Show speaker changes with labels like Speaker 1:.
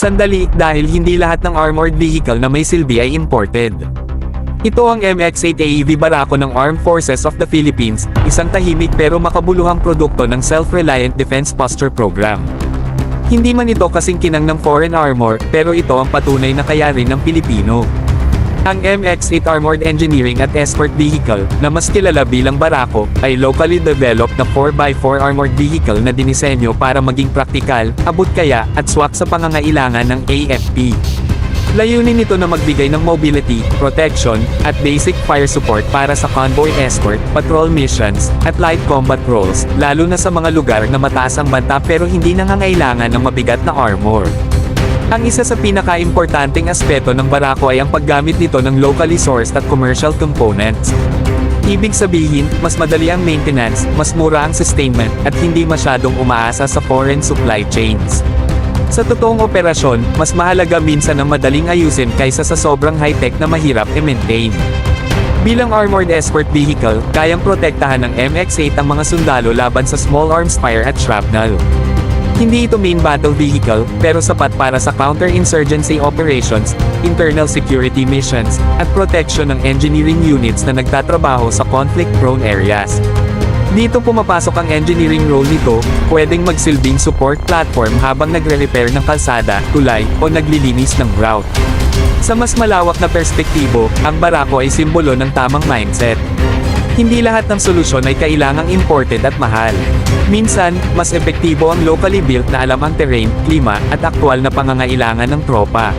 Speaker 1: Sandali, dahil hindi lahat ng armored vehicle na may silbi ay imported. Ito ang MX-8 AEV Barako ng Armed Forces of the Philippines, isang tahimik pero makabuluhang produkto ng Self-Reliant Defense Posture Program. Hindi man ito kasing kinang ng foreign armor, pero ito ang patunay na kayari ng Pilipino. Ang MX-8 Armored Engineering at Escort Vehicle, na mas kilala bilang Barako, ay locally developed na 4x4 armored vehicle na dinisenyo para maging praktikal, abot kaya, at swak sa pangangailangan ng AFP. Layunin nito na magbigay ng mobility, protection, at basic fire support para sa convoy escort, patrol missions, at light combat roles, lalo na sa mga lugar na mataas ang banta pero hindi nangangailangan ng mabigat na armor. Ang isa sa pinaka-importanting aspeto ng Barako ay ang paggamit nito ng locally sourced at commercial components. Ibig sabihin, mas madali ang maintenance, mas mura ang sustainment, at hindi masyadong umaasa sa foreign supply chains. Sa totoong operasyon, mas mahalaga minsan ang madaling ayusin kaysa sa sobrang high-tech na mahirap i-maintain. Bilang armored escort vehicle, kayang protektahan ng MX-8 ang mga sundalo laban sa small arms fire at shrapnel. Hindi ito main battle vehicle, pero sapat para sa counter-insurgency operations, internal security missions, at protection ng engineering units na nagtatrabaho sa conflict-prone areas. Dito pumapasok ang engineering role nito, pwedeng magsilbing support platform habang nagre-repair ng kalsada, tulay, o naglilinis ng route. Sa mas malawak na perspektibo, ang Barako ay simbolo ng tamang mindset. Hindi lahat ng solusyon ay kailangang imported at mahal. Minsan, mas epektibo ang locally built na alam ang terrain, klima, at aktwal na pangangailangan ng tropa.